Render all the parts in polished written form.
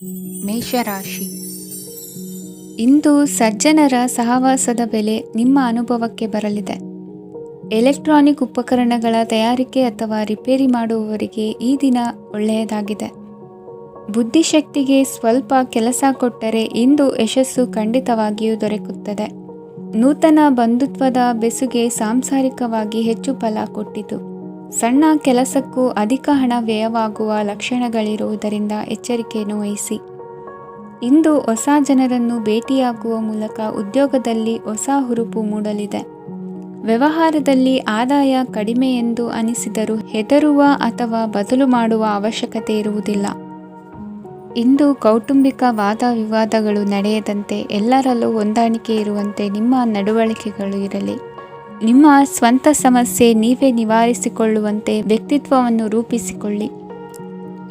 ಮೇಷರಾಶಿ. ಇಂದು ಸಜ್ಜನರ ಸಹವಾಸದ ಬೆಲೆ ನಿಮ್ಮ ಅನುಭವಕ್ಕೆ ಬರಲಿದೆ. ಎಲೆಕ್ಟ್ರಾನಿಕ್ ಉಪಕರಣಗಳ ತಯಾರಿಕೆ ಅಥವಾ ರಿಪೇರಿ ಮಾಡುವವರಿಗೆ ಈ ದಿನ ಒಳ್ಳೆಯದಾಗಿದೆ. ಬುದ್ಧಿಶಕ್ತಿಗೆ ಸ್ವಲ್ಪ ಕೆಲಸ ಕೊಟ್ಟರೆ ಇಂದು ಯಶಸ್ಸು ಖಂಡಿತವಾಗಿಯೂ ದೊರಕುತ್ತದೆ. ನೂತನ ಬಂಧುತ್ವದ ಬೆಸುಗೆ ಸಾಂಸಾರಿಕವಾಗಿ ಹೆಚ್ಚು ಫಲ ಕೊಟ್ಟಿತು. ಸಣ್ಣ ಕೆಲಸಕ್ಕೂ ಅಧಿಕ ಹಣ ವ್ಯಯವಾಗುವ ಲಕ್ಷಣಗಳಿರುವುದರಿಂದ ಎಚ್ಚರಿಕೆಯನ್ನು ವಹಿಸಿ. ಇಂದು ಹೊಸ ಜನರನ್ನು ಭೇಟಿಯಾಗುವ ಮೂಲಕ ಉದ್ಯೋಗದಲ್ಲಿ ಹೊಸ ಹುರುಪು ಮೂಡಲಿದೆ. ವ್ಯವಹಾರದಲ್ಲಿ ಆದಾಯ ಕಡಿಮೆ ಎಂದು ಅನಿಸಿದರೂ ಹೆದರುವ ಅಥವಾ ಬದಲು ಮಾಡುವ ಅವಶ್ಯಕತೆ ಇರುವುದಿಲ್ಲ. ಇಂದು ಕೌಟುಂಬಿಕ ವಾದ ವಿವಾದಗಳು ನಡೆಯದಂತೆ ಎಲ್ಲರಲ್ಲೂ ಹೊಂದಾಣಿಕೆ ಇರುವಂತೆ ನಿಮ್ಮ ನಡವಳಿಕೆಗಳು ಇರಲಿ. ನಿಮ್ಮ ಸ್ವಂತ ಸಮಸ್ಯೆ ನೀವೇ ನಿವಾರಿಸಿಕೊಳ್ಳುವಂತೆ ವ್ಯಕ್ತಿತ್ವವನ್ನು ರೂಪಿಸಿಕೊಳ್ಳಿ.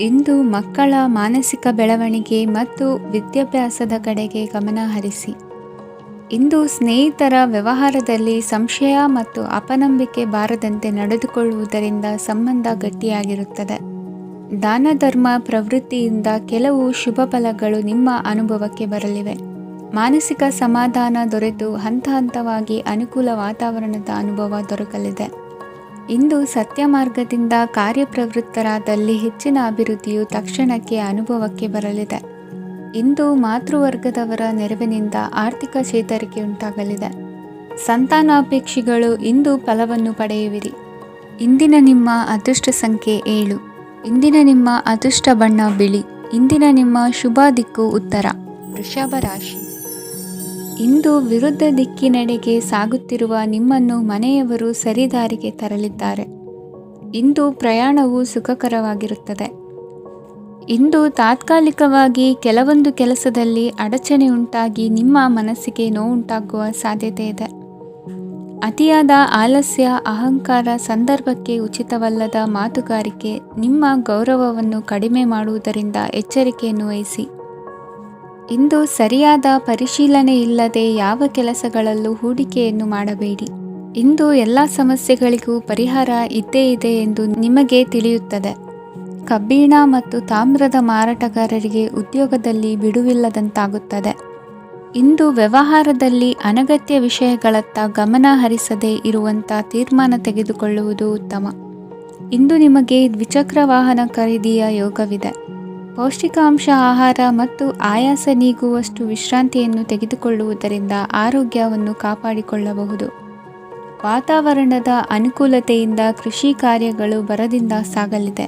ಇಂದು ಮಕ್ಕಳ ಮಾನಸಿಕ ಬೆಳವಣಿಗೆ ಮತ್ತು ವಿದ್ಯಾಭ್ಯಾಸದ ಕಡೆಗೆ ಗಮನ ಹರಿಸಿ. ಇಂದು ಸ್ನೇಹಿತರ ವ್ಯವಹಾರದಲ್ಲಿ ಸಂಶಯ ಮತ್ತು ಅಪನಂಬಿಕೆ ಬಾರದಂತೆ ನಡೆದುಕೊಳ್ಳುವುದರಿಂದ ಸಂಬಂಧ ಗಟ್ಟಿಯಾಗಿರುತ್ತದೆ. ದಾನ ಧರ್ಮ ಪ್ರವೃತ್ತಿಯಿಂದ ಕೆಲವು ಶುಭ ಫಲಗಳು ನಿಮ್ಮ ಅನುಭವಕ್ಕೆ ಬರಲಿವೆ. ಮಾನಸಿಕ ಸಮಾಧಾನ ದೊರೆತು ಹಂತ ಹಂತವಾಗಿ ಅನುಕೂಲ ವಾತಾವರಣದ ಅನುಭವ ದೊರಕಲಿದೆ. ಇಂದು ಸತ್ಯ ಮಾರ್ಗದಿಂದ ಕಾರ್ಯಪ್ರವೃತ್ತರಾದಲ್ಲಿ ಹೆಚ್ಚಿನ ಅಭಿವೃದ್ಧಿಯು ತಕ್ಷಣಕ್ಕೆ ಅನುಭವಕ್ಕೆ ಬರಲಿದೆ. ಇಂದು ಮಾತೃವರ್ಗದವರ ನೆರವಿನಿಂದ ಆರ್ಥಿಕ ಚೇತರಿಕೆ ಉಂಟಾಗಲಿದೆ. ಸಂತಾನಾಪೇಕ್ಷಿಗಳು ಇಂದು ಫಲವನ್ನು ಪಡೆಯುವಿರಿ. ಇಂದಿನ ನಿಮ್ಮ ಅದೃಷ್ಟ ಸಂಖ್ಯೆ 7. ಇಂದಿನ ನಿಮ್ಮ ಅದೃಷ್ಟ ಬಣ್ಣ ಬಿಳಿ. ಇಂದಿನ ನಿಮ್ಮ ಶುಭ ದಿಕ್ಕು ಉತ್ತರ. ವೃಷಭ ರಾಶಿ. ಇಂದು ವಿರುದ್ಧ ದಿಕ್ಕಿನೆಡೆಗೆ ಸಾಗುತ್ತಿರುವ ನಿಮ್ಮನ್ನು ಮನೆಯವರು ಸರಿದಾರಿಗೆ ತರಲಿದ್ದಾರೆ. ಇಂದು ಪ್ರಯಾಣವು ಸುಖಕರವಾಗಿರುತ್ತದೆ. ಇಂದು ತಾತ್ಕಾಲಿಕವಾಗಿ ಕೆಲವೊಂದು ಕೆಲಸದಲ್ಲಿ ಅಡಚಣೆ ಉಂಟಾಗಿ ನಿಮ್ಮ ಮನಸ್ಸಿಗೆ ನೋವುಂಟಾಗುವ ಸಾಧ್ಯತೆ ಇದೆ. ಅತಿಯಾದ ಆಲಸ್ಯ, ಅಹಂಕಾರ, ಸಂದರ್ಭಕ್ಕೆ ಉಚಿತವಲ್ಲದ ಮಾತುಗಾರಿಕೆ ನಿಮ್ಮ ಗೌರವವನ್ನು ಕಡಿಮೆ ಮಾಡುವುದರಿಂದ ಎಚ್ಚರಿಕೆಯನ್ನು ವಹಿಸಿ. ಇಂದು ಸರಿಯಾದ ಪರಿಶೀಲನೆ ಇಲ್ಲದೆ ಯಾವ ಕೆಲಸಗಳಲ್ಲೂ ಹೂಡಿಕೆಯನ್ನು ಮಾಡಬೇಡಿ. ಇಂದು ಎಲ್ಲ ಸಮಸ್ಯೆಗಳಿಗೂ ಪರಿಹಾರ ಇದ್ದೇ ಇದೆ ಎಂದು ನಿಮಗೆ ತಿಳಿಯುತ್ತದೆ. ಕಬ್ಬಿಣ ಮತ್ತು ತಾಮ್ರದ ಮಾರಾಟಗಾರರಿಗೆ ಉದ್ಯೋಗದಲ್ಲಿ ಬಿಡುವಿಲ್ಲದಂತಾಗುತ್ತದೆ. ಇಂದು ವ್ಯವಹಾರದಲ್ಲಿ ಅನಗತ್ಯ ವಿಷಯಗಳತ್ತ ಗಮನ ಹರಿಸದೇ ಇರುವಂಥ ತೀರ್ಮಾನ ತೆಗೆದುಕೊಳ್ಳುವುದು ಉತ್ತಮ. ಇಂದು ನಿಮಗೆ ದ್ವಿಚಕ್ರ ವಾಹನ ಖರೀದಿಯ ಯೋಗವಿದೆ. ಪೌಷ್ಟಿಕಾಂಶ ಆಹಾರ ಮತ್ತು ಆಯಾಸ ನೀಗುವಷ್ಟು ವಿಶ್ರಾಂತಿಯನ್ನು ತೆಗೆದುಕೊಳ್ಳುವುದರಿಂದ ಆರೋಗ್ಯವನ್ನು ಕಾಪಾಡಿಕೊಳ್ಳಬಹುದು. ವಾತಾವರಣದ ಅನುಕೂಲತೆಯಿಂದ ಕೃಷಿ ಕಾರ್ಯಗಳು ಭರದಿಂದ ಸಾಗಲಿದೆ.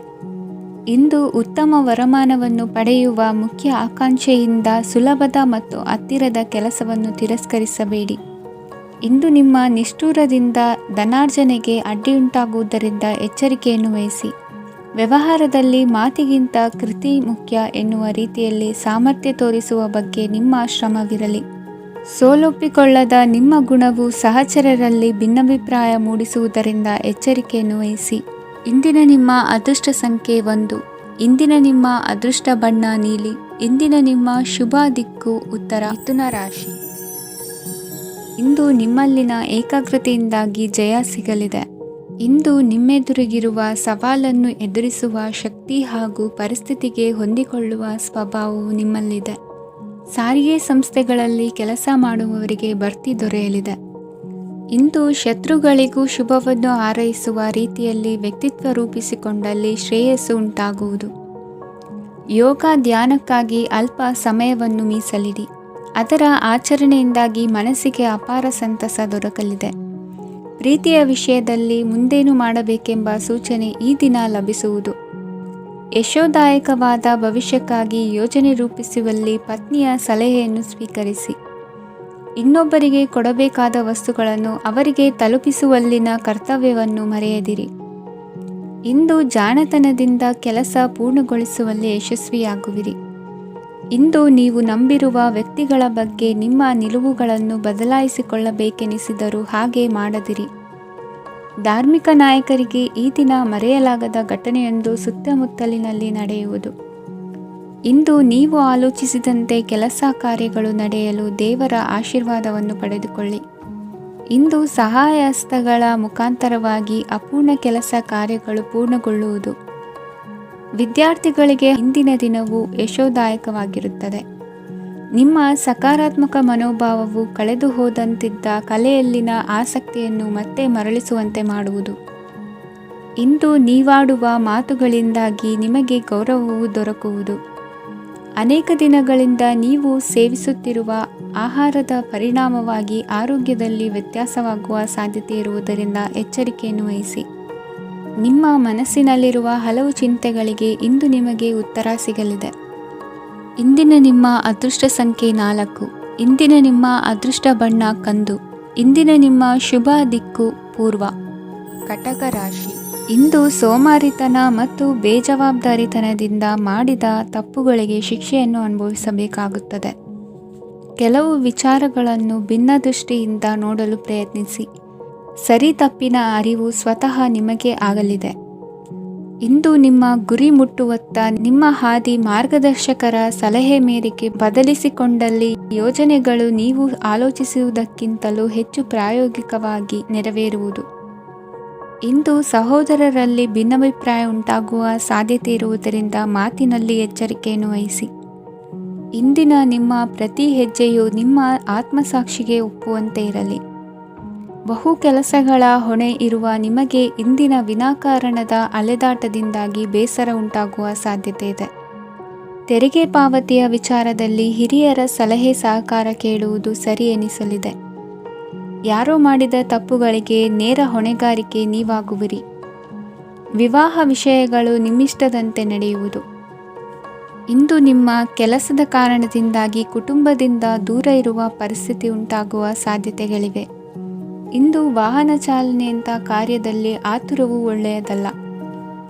ಇಂದು ಉತ್ತಮ ವರಮಾನವನ್ನು ಪಡೆಯುವ ಮುಖ್ಯ ಆಕಾಂಕ್ಷೆಯಿಂದ ಸುಲಭದ ಮತ್ತು ಹತ್ತಿರದ ಕೆಲಸವನ್ನು ತಿರಸ್ಕರಿಸಬೇಡಿ. ಇಂದು ನಿಮ್ಮ ನಿಷ್ಠುರದಿಂದ ಧನಾರ್ಜನೆಗೆ ಅಡ್ಡಿಯುಂಟಾಗುವುದರಿಂದ ಎಚ್ಚರಿಕೆಯನ್ನು ವಹಿಸಿ. ವ್ಯವಹಾರದಲ್ಲಿ ಮಾತಿಗಿಂತ ಕೃತಿ ಮುಖ್ಯ ಎನ್ನುವ ರೀತಿಯಲ್ಲಿ ಸಾಮರ್ಥ್ಯ ತೋರಿಸುವ ಬಗ್ಗೆ ನಿಮ್ಮ ಶ್ರಮವಿರಲಿ. ಸೋಲೊಪ್ಪಿಕೊಳ್ಳದ ನಿಮ್ಮ ಗುಣವು ಸಹಚರರಲ್ಲಿ ಭಿನ್ನಾಭಿಪ್ರಾಯ ಮೂಡಿಸುವುದರಿಂದ ಎಚ್ಚರಿಕೆಯನ್ನು ವಹಿಸಿ. ಇಂದಿನ ನಿಮ್ಮ ಅದೃಷ್ಟ ಸಂಖ್ಯೆ 1. ಇಂದಿನ ನಿಮ್ಮ ಅದೃಷ್ಟ ಬಣ್ಣ ನೀಲಿ. ಇಂದಿನ ನಿಮ್ಮ ಶುಭ ದಿಕ್ಕು ಉತ್ತರ. ಮಿಥುನ ರಾಶಿ. ಇಂದು ನಿಮ್ಮಲ್ಲಿನ ಏಕಾಗ್ರತೆಯಿಂದಾಗಿ ಜಯ ಸಿಗಲಿದೆ. ಇಂದು ನಿಮ್ಮೆದುರಿಗಿರುವ ಸವಾಲನ್ನು ಎದುರಿಸುವ ಶಕ್ತಿ ಹಾಗೂ ಪರಿಸ್ಥಿತಿಗೆ ಹೊಂದಿಕೊಳ್ಳುವ ಸ್ವಭಾವವು ನಿಮ್ಮಲ್ಲಿದೆ. ಸಾರಿಗೆ ಸಂಸ್ಥೆಗಳಲ್ಲಿ ಕೆಲಸ ಮಾಡುವವರಿಗೆ ಬಡ್ತಿ ದೊರೆಯಲಿದೆ. ಇಂದು ಶತ್ರುಗಳಿಗೂ ಶುಭವನ್ನು ಹಾರೈಸುವ ರೀತಿಯಲ್ಲಿ ವ್ಯಕ್ತಿತ್ವ ರೂಪಿಸಿಕೊಂಡಲ್ಲಿ ಶ್ರೇಯಸ್ಸು ಉಂಟಾಗುವುದು. ಯೋಗ ಧ್ಯಾನಕ್ಕಾಗಿ ಅಲ್ಪ ಸಮಯವನ್ನು ಮೀಸಲಿಡಿ. ಅದರ ಆಚರಣೆಯಿಂದಾಗಿ ಮನಸ್ಸಿಗೆ ಅಪಾರ ಸಂತಸ ದೊರಕಲಿದೆ. ಪ್ರೀತಿಯ ವಿಷಯದಲ್ಲಿ ಮುಂದೇನು ಮಾಡಬೇಕೆಂಬ ಸೂಚನೆ ಈ ದಿನ ಲಭಿಸುವುದು. ಯಶೋದಾಯಕವಾದ ಭವಿಷ್ಯಕ್ಕಾಗಿ ಯೋಜನೆ ರೂಪಿಸುವಲ್ಲಿ ಪತ್ನಿಯ ಸಲಹೆಯನ್ನು ಸ್ವೀಕರಿಸಿ. ಇನ್ನೊಬ್ಬರಿಗೆ ಕೊಡಬೇಕಾದ ವಸ್ತುಗಳನ್ನು ಅವರಿಗೆ ತಲುಪಿಸುವಲ್ಲಿನ ಕರ್ತವ್ಯವನ್ನು ಮರೆಯದಿರಿ. ಇಂದು ಜಾಣತನದಿಂದ ಕೆಲಸ ಪೂರ್ಣಗೊಳಿಸುವಲ್ಲಿ ಯಶಸ್ವಿಯಾಗುವಿರಿ. ಇಂದು ನೀವು ನಂಬಿರುವ ವ್ಯಕ್ತಿಗಳ ಬಗ್ಗೆ ನಿಮ್ಮ ನಿಲುವುಗಳನ್ನು ಬದಲಾಯಿಸಿಕೊಳ್ಳಬೇಕೆನಿಸಿದರೂ ಹಾಗೆ ಮಾಡದಿರಿ. ಧಾರ್ಮಿಕ ನಾಯಕರಿಗೆ ಈ ದಿನ ಮರೆಯಲಾಗದ ಘಟನೆಯೊಂದು ಸುತ್ತಮುತ್ತಲಿನಲ್ಲಿ ನಡೆಯುವುದು. ಇಂದು ನೀವು ಆಲೋಚಿಸಿದಂತೆ ಕೆಲಸ ಕಾರ್ಯಗಳು ನಡೆಯಲು ದೇವರ ಆಶೀರ್ವಾದವನ್ನು ಪಡೆದುಕೊಳ್ಳಿ. ಇಂದು ಸಹಾಯ ಹಸ್ತಗಳ ಮುಖಾಂತರವಾಗಿ ಅಪೂರ್ಣ ಕೆಲಸ ಕಾರ್ಯಗಳು ಪೂರ್ಣಗೊಳ್ಳುವುದು. ವಿದ್ಯಾರ್ಥಿಗಳಿಗೆ ಇಂದಿನ ದಿನವು ಯಶೋದಾಯಕವಾಗಿರುತ್ತದೆ. ನಿಮ್ಮ ಸಕಾರಾತ್ಮಕ ಮನೋಭಾವವು ಕಳೆದು ಹೋದಂತಿದ್ದ ಕಲೆಯಲ್ಲಿನ ಆಸಕ್ತಿಯನ್ನು ಮತ್ತೆ ಮರಳಿಸುವಂತೆ ಮಾಡುವುದು. ಇಂದು ನೀವಾಡುವ ಮಾತುಗಳಿಂದಾಗಿ ನಿಮಗೆ ಗೌರವವು ದೊರಕುವುದು. ಅನೇಕ ದಿನಗಳಿಂದ ನೀವು ಸೇವಿಸುತ್ತಿರುವ ಆಹಾರದ ಪರಿಣಾಮವಾಗಿ ಆರೋಗ್ಯದಲ್ಲಿ ವ್ಯತ್ಯಾಸವಾಗುವ ಸಾಧ್ಯತೆ ಇರುವುದರಿಂದ ಎಚ್ಚರಿಕೆಯನ್ನು ವಹಿಸಿ. ನಿಮ್ಮ ಮನಸ್ಸಿನಲ್ಲಿರುವ ಹಲವು ಚಿಂತೆಗಳಿಗೆ ಇಂದು ನಿಮಗೆ ಉತ್ತರ ಸಿಗಲಿದೆ. ಇಂದಿನ ನಿಮ್ಮ ಅದೃಷ್ಟ ಸಂಖ್ಯೆ 4. ಇಂದಿನ ನಿಮ್ಮ ಅದೃಷ್ಟ ಬಣ್ಣ ಕಂದು. ಇಂದಿನ ನಿಮ್ಮ ಶುಭ ದಿಕ್ಕು ಪೂರ್ವ. ಕಟಕ ರಾಶಿ. ಇಂದು ಸೋಮಾರಿತನ ಮತ್ತು ಬೇಜವಾಬ್ದಾರಿತನದಿಂದ ಮಾಡಿದ ತಪ್ಪುಗಳಿಗೆ ಶಿಕ್ಷೆಯನ್ನು ಅನುಭವಿಸಬೇಕಾಗುತ್ತದೆ. ಕೆಲವು ವಿಚಾರಗಳನ್ನು ಭಿನ್ನ ದೃಷ್ಟಿಯಿಂದ ನೋಡಲು ಪ್ರಯತ್ನಿಸಿ. ಸರಿ ತಪ್ಪಿನ ಅರಿವು ಸ್ವತಃ ನಿಮಗೆ ಆಗಲಿದೆ. ಇಂದು ನಿಮ್ಮ ಗುರಿ ಮುಟ್ಟುವತ್ತ ನಿಮ್ಮ ಹಾದಿ ಮಾರ್ಗದರ್ಶಕರ ಸಲಹೆ ಮೇರೆಗೆ ಬದಲಿಸಿಕೊಂಡಲ್ಲಿ ಯೋಜನೆಗಳು ನೀವು ಆಲೋಚಿಸುವುದಕ್ಕಿಂತಲೂ ಹೆಚ್ಚು ಪ್ರಾಯೋಗಿಕವಾಗಿ ನೆರವೇರುವುದು. ಇಂದು ಸಹೋದರರಲ್ಲಿ ಭಿನ್ನಾಭಿಪ್ರಾಯ ಉಂಟಾಗುವ ಸಾಧ್ಯತೆ ಇರುವುದರಿಂದ ಮಾತಿನಲ್ಲಿ ಎಚ್ಚರಿಕೆಯನ್ನು ವಹಿಸಿ. ಇಂದಿನ ನಿಮ್ಮ ಪ್ರತಿ ಹೆಜ್ಜೆಯು ನಿಮ್ಮ ಆತ್ಮಸಾಕ್ಷಿಗೆ ಒಪ್ಪುವಂತೆ ಇರಲಿ. ಬಹು ಕೆಲಸಗಳ ಹೊಣೆ ಇರುವ ನಿಮಗೆ ಇಂದಿನ ವಿನಾಕಾರಣದ ಅಲೆದಾಟದಿಂದಾಗಿ ಬೇಸರ ಉಂಟಾಗುವ ಸಾಧ್ಯತೆ ಇದೆ. ತೆರಿಗೆ ಪಾವತಿಯ ವಿಚಾರದಲ್ಲಿ ಹಿರಿಯರ ಸಲಹೆ ಸಹಕಾರ ಕೇಳುವುದು ಸರಿ ಎನಿಸಲಿದೆ. ಯಾರೋ ಮಾಡಿದ ತಪ್ಪುಗಳಿಗೆ ನೇರ ಹೊಣೆಗಾರಿಕೆ ನೀವಾಗುವಿರಿ. ವಿವಾಹ ವಿಷಯಗಳು ನಿಮ್ಮಿಷ್ಟದಂತೆ ನಡೆಯುವುದು. ಇಂದು ನಿಮ್ಮ ಕೆಲಸದ ಕಾರಣದಿಂದಾಗಿ ಕುಟುಂಬದಿಂದ ದೂರ ಇರುವ ಪರಿಸ್ಥಿತಿ ಉಂಟಾಗುವ ಸಾಧ್ಯತೆಗಳಿವೆ. ಇಂದು ವಾಹನ ಚಾಲನೆಯಂಥ ಕಾರ್ಯದಲ್ಲಿ ಆತುರವು ಒಳ್ಳೆಯದಲ್ಲ.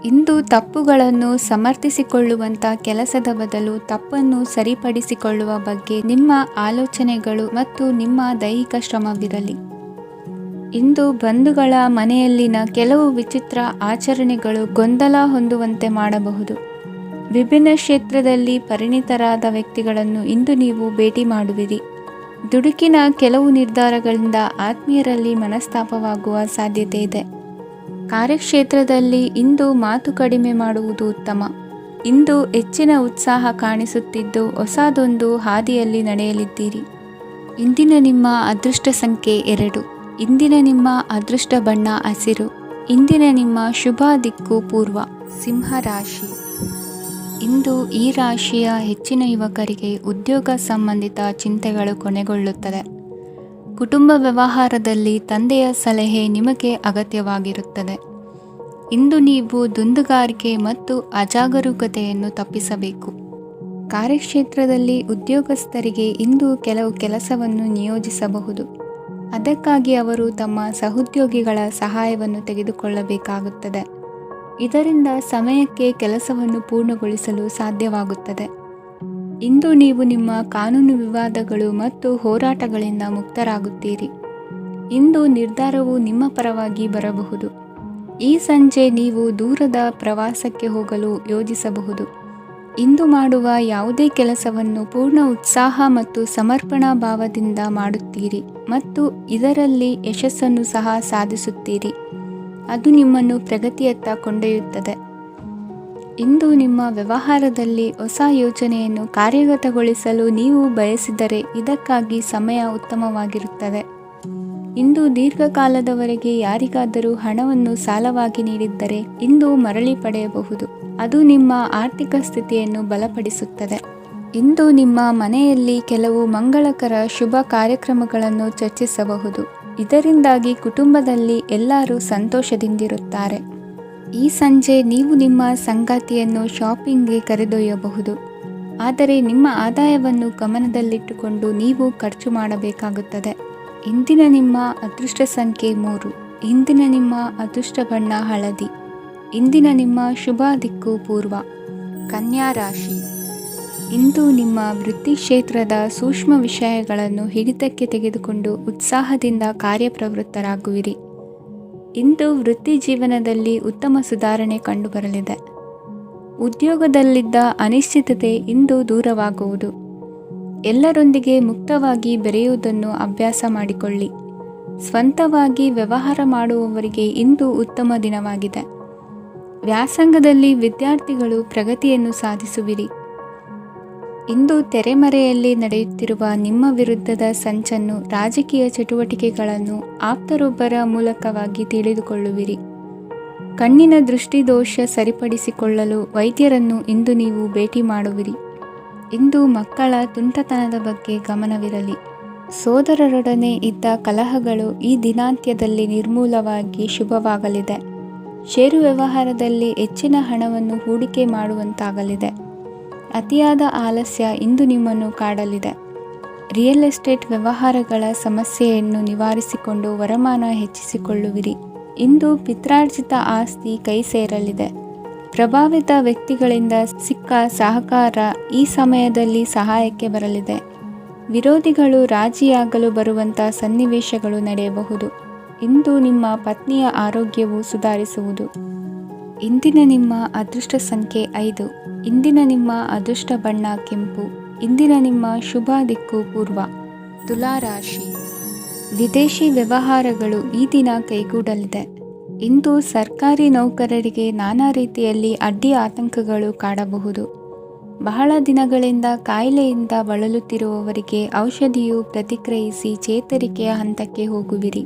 ಇಂದು ತಪ್ಪುಗಳನ್ನು ಸಮರ್ಥಿಸಿಕೊಳ್ಳುವಂಥ ಕೆಲಸದ ಬದಲು ತಪ್ಪನ್ನು ಸರಿಪಡಿಸಿಕೊಳ್ಳುವ ಬಗ್ಗೆ ನಿಮ್ಮ ಆಲೋಚನೆಗಳು ಮತ್ತು ನಿಮ್ಮ ದೈಹಿಕ ಶ್ರಮವಿರಲಿ. ಇಂದು ಬಂಧುಗಳ ಮನೆಯಲ್ಲಿನ ಕೆಲವು ವಿಚಿತ್ರ ಆಚರಣೆಗಳು ಗೊಂದಲ ಹೊಂದುವಂತೆ ಮಾಡಬಹುದು. ವಿಭಿನ್ನ ಕ್ಷೇತ್ರದಲ್ಲಿ ಪರಿಣಿತರಾದ ವ್ಯಕ್ತಿಗಳನ್ನು ಇಂದು ನೀವು ಭೇಟಿ ಮಾಡುವಿರಿ. ದುಡುಕಿನ ಕೆಲವು ನಿರ್ಧಾರಗಳಿಂದ ಆತ್ಮೀಯರಲ್ಲಿ ಮನಸ್ತಾಪವಾಗುವ ಸಾಧ್ಯತೆ ಇದೆ. ಕಾರ್ಯಕ್ಷೇತ್ರದಲ್ಲಿ ಇಂದು ಮಾತು ಕಡಿಮೆ ಮಾಡುವುದು ಉತ್ತಮ. ಇಂದು ಹೆಚ್ಚಿನ ಉತ್ಸಾಹ ಕಾಣಿಸುತ್ತಿದ್ದು ಹೊಸದೊಂದು ಹಾದಿಯಲ್ಲಿ ನಡೆಯಲಿದ್ದೀರಿ. ಇಂದಿನ ನಿಮ್ಮ ಅದೃಷ್ಟ ಸಂಖ್ಯೆ 2. ಇಂದಿನ ನಿಮ್ಮ ಅದೃಷ್ಟ ಬಣ್ಣ ಹಸಿರು. ಇಂದಿನ ನಿಮ್ಮ ಶುಭ ದಿಕ್ಕು ಪೂರ್ವ. ಸಿಂಹ ರಾಶಿ. ಇಂದು ಈ ರಾಶಿಯ ಹೆಚ್ಚಿನ ಯುವಕರಿಗೆ ಉದ್ಯೋಗ ಸಂಬಂಧಿತ ಚಿಂತೆಗಳು ಕೊನೆಗೊಳ್ಳುತ್ತದೆ. ಕುಟುಂಬ ವ್ಯವಹಾರದಲ್ಲಿ ತಂದೆಯ ಸಲಹೆ ನಿಮಗೆ ಅಗತ್ಯವಾಗಿರುತ್ತದೆ. ಇಂದು ನೀವು ದುಂದುಗಾರಿಕೆ ಮತ್ತು ಅಜಾಗರೂಕತೆಯನ್ನು ತಪ್ಪಿಸಬೇಕು. ಕಾರ್ಯಕ್ಷೇತ್ರದಲ್ಲಿ ಉದ್ಯೋಗಸ್ಥರಿಗೆ ಇಂದು ಕೆಲವು ಕೆಲಸವನ್ನು ನಿಯೋಜಿಸಬಹುದು. ಅದಕ್ಕಾಗಿ ಅವರು ತಮ್ಮ ಸಹೋದ್ಯೋಗಿಗಳ ಸಹಾಯವನ್ನು ತೆಗೆದುಕೊಳ್ಳಬೇಕಾಗುತ್ತದೆ. ಇದರಿಂದ ಸಮಯಕ್ಕೆ ಕೆಲಸವನ್ನು ಪೂರ್ಣಗೊಳಿಸಲು ಸಾಧ್ಯವಾಗುತ್ತದೆ. ಇಂದು ನೀವು ನಿಮ್ಮ ಕಾನೂನು ವಿವಾದಗಳು ಮತ್ತು ಹೋರಾಟಗಳಿಂದ ಮುಕ್ತರಾಗುತ್ತೀರಿ. ಇಂದು ನಿರ್ಧಾರವು ನಿಮ್ಮ ಪರವಾಗಿ ಬರಬಹುದು. ಈ ಸಂಜೆ ನೀವು ದೂರದ ಪ್ರವಾಸಕ್ಕೆ ಹೋಗಲು ಯೋಜಿಸಬಹುದು. ಇಂದು ಮಾಡುವ ಯಾವುದೇ ಕೆಲಸವನ್ನು ಪೂರ್ಣ ಉತ್ಸಾಹ ಮತ್ತು ಸಮರ್ಪಣಾ ಭಾವದಿಂದ ಮಾಡುತ್ತೀರಿ ಮತ್ತು ಇದರಲ್ಲಿ ಯಶಸ್ಸನ್ನು ಸಹ ಸಾಧಿಸುತ್ತೀರಿ. ಅದು ನಿಮ್ಮನ್ನು ಪ್ರಗತಿಯತ್ತ ಕೊಂಡೊಯ್ಯುತ್ತದೆ. ಇಂದು ನಿಮ್ಮ ವ್ಯವಹಾರದಲ್ಲಿ ಹೊಸ ಯೋಜನೆಯನ್ನು ಕಾರ್ಯಗತಗೊಳಿಸಲು ನೀವು ಬಯಸಿದರೆ ಇದಕ್ಕಾಗಿ ಸಮಯ ಉತ್ತಮವಾಗಿರುತ್ತದೆ. ಇಂದು ದೀರ್ಘಕಾಲದವರೆಗೆ ಯಾರಿಗಾದರೂ ಹಣವನ್ನು ಸಾಲವಾಗಿ ನೀಡಿದ್ದರೆ ಇಂದು ಮರಳಿ ಪಡೆಯಬಹುದು. ಅದು ನಿಮ್ಮ ಆರ್ಥಿಕ ಸ್ಥಿತಿಯನ್ನು ಬಲಪಡಿಸುತ್ತದೆ. ಇಂದು ನಿಮ್ಮ ಮನೆಯಲ್ಲಿ ಕೆಲವು ಮಂಗಳಕರ ಶುಭ ಕಾರ್ಯಕ್ರಮಗಳನ್ನು ಚರ್ಚಿಸಬಹುದು. ಇದರಿಂದಾಗಿ ಕುಟುಂಬದಲ್ಲಿ ಎಲ್ಲರೂ ಸಂತೋಷದಿಂದಿರುತ್ತಾರೆ. ಈ ಸಂಜೆ ನೀವು ನಿಮ್ಮ ಸಂಗಾತಿಯನ್ನು ಶಾಪಿಂಗ್ಗೆ ಕರೆದೊಯ್ಯಬಹುದು. ಆದರೆ ನಿಮ್ಮ ಆದಾಯವನ್ನು ಗಮನದಲ್ಲಿಟ್ಟುಕೊಂಡು ನೀವು ಖರ್ಚು ಮಾಡಬೇಕಾಗುತ್ತದೆ. ಇಂದಿನ ನಿಮ್ಮ ಅದೃಷ್ಟ ಸಂಖ್ಯೆ 3. ಇಂದಿನ ನಿಮ್ಮ ಅದೃಷ್ಟ ಬಣ್ಣ ಹಳದಿ. ಇಂದಿನ ನಿಮ್ಮ ಶುಭ ದಿಕ್ಕು ಪೂರ್ವ. ಕನ್ಯಾ ರಾಶಿ. ಇಂದು ನಿಮ್ಮ ವೃತ್ತಿ ಕ್ಷೇತ್ರದ ಸೂಕ್ಷ್ಮ ವಿಷಯಗಳನ್ನು ಹಿಡಿತಕ್ಕೆ ತೆಗೆದುಕೊಂಡು ಉತ್ಸಾಹದಿಂದ ಕಾರ್ಯಪ್ರವೃತ್ತರಾಗುವಿರಿ. ಇಂದು ವೃತ್ತಿ ಜೀವನದಲ್ಲಿ ಉತ್ತಮ ಸುಧಾರಣೆ ಕಂಡುಬರಲಿದೆ. ಉದ್ಯೋಗದಲ್ಲಿದ್ದ ಅನಿಶ್ಚಿತತೆ ಇಂದು ದೂರವಾಗುವುದು. ಎಲ್ಲರೊಂದಿಗೆ ಮುಕ್ತವಾಗಿ ಬೆರೆಯುವುದನ್ನು ಅಭ್ಯಾಸ ಮಾಡಿಕೊಳ್ಳಿ. ಸ್ವಂತವಾಗಿ ವ್ಯವಹಾರ ಮಾಡುವವರಿಗೆ ಇಂದು ಉತ್ತಮ ದಿನವಾಗಿದೆ. ವ್ಯಾಸಂಗದಲ್ಲಿ ವಿದ್ಯಾರ್ಥಿಗಳು ಪ್ರಗತಿಯನ್ನು ಸಾಧಿಸುವಿರಿ. ಇಂದು ತೆರೆಮರೆಯಲ್ಲಿ ನಡೆಯುತ್ತಿರುವ ನಿಮ್ಮ ವಿರುದ್ಧದ ಸಂಚನ್ನು, ರಾಜಕೀಯ ಚಟುವಟಿಕೆಗಳನ್ನು ಆಪ್ತರೊಬ್ಬರ ಮೂಲಕವಾಗಿ ತಿಳಿದುಕೊಳ್ಳುವಿರಿ. ಕಣ್ಣಿನ ದೃಷ್ಟಿದೋಷ ಸರಿಪಡಿಸಿಕೊಳ್ಳಲು ವೈದ್ಯರನ್ನು ಇಂದು ನೀವು ಭೇಟಿ ಮಾಡುವಿರಿ. ಇಂದು ಮಕ್ಕಳ ತುಂಟತನದ ಬಗ್ಗೆ ಗಮನವಿರಲಿ. ಸೋದರರೊಡನೆ ಇದ್ದ ಕಲಹಗಳು ಈ ದಿನಾಂತ್ಯದಲ್ಲಿ ನಿರ್ಮೂಲವಾಗಿ ಶುಭವಾಗಲಿದೆ. ಷೇರು ವ್ಯವಹಾರದಲ್ಲಿ ಹೆಚ್ಚಿನ ಹಣವನ್ನು ಹೂಡಿಕೆ ಮಾಡುವಂತಾಗಲಿದೆ. ಅತಿಯಾದ ಆಲಸ್ಯ ಇಂದು ನಿಮ್ಮನ್ನು ಕಾಡಲಿದೆ. ರಿಯಲ್ ಎಸ್ಟೇಟ್ ವ್ಯವಹಾರಗಳ ಸಮಸ್ಯೆಯನ್ನು ನಿವಾರಿಸಿಕೊಂಡು ವರಮಾನ ಹೆಚ್ಚಿಸಿಕೊಳ್ಳುವಿರಿ. ಇಂದು ಪಿತ್ರಾರ್ಜಿತ ಆಸ್ತಿ ಕೈ ಸೇರಲಿದೆ. ಪ್ರಭಾವಿತ ವ್ಯಕ್ತಿಗಳಿಂದ ಸಿಕ್ಕ ಸಹಕಾರ ಈ ಸಮಯದಲ್ಲಿ ಸಹಾಯಕ್ಕೆ ಬರಲಿದೆ. ವಿರೋಧಿಗಳು ರಾಜಿಯಾಗಲು ಬರುವಂಥ ಸನ್ನಿವೇಶಗಳು ನಡೆಯಬಹುದು. ಇಂದು ನಿಮ್ಮ ಪತ್ನಿಯ ಆರೋಗ್ಯವು ಸುಧಾರಿಸುವುದು. ಇಂದಿನ ನಿಮ್ಮ ಅದೃಷ್ಟ ಸಂಖ್ಯೆ 5. ಇಂದಿನ ನಿಮ್ಮ ಅದೃಷ್ಟ ಬಣ್ಣ ಕೆಂಪು. ಇಂದಿನ ನಿಮ್ಮ ಶುಭ ದಿಕ್ಕು ಪೂರ್ವ. ತುಲಾ ರಾಶಿ. ವಿದೇಶಿ ವ್ಯವಹಾರಗಳು ಈ ದಿನ ಕೈಗೂಡಲಿದೆ. ಇಂದು ಸರ್ಕಾರಿ ನೌಕರರಿಗೆ ನಾನಾ ರೀತಿಯಲ್ಲಿ ಅಡ್ಡಿ ಆತಂಕಗಳು ಕಾಡಬಹುದು. ಬಹಳ ದಿನಗಳಿಂದ ಕಾಯಿಲೆಯಿಂದ ಬಳಲುತ್ತಿರುವವರಿಗೆ ಔಷಧಿಯು ಪ್ರತಿಕ್ರಿಯಿಸಿ ಚೇತರಿಕೆಯ ಹಂತಕ್ಕೆ ಹೋಗುವಿರಿ.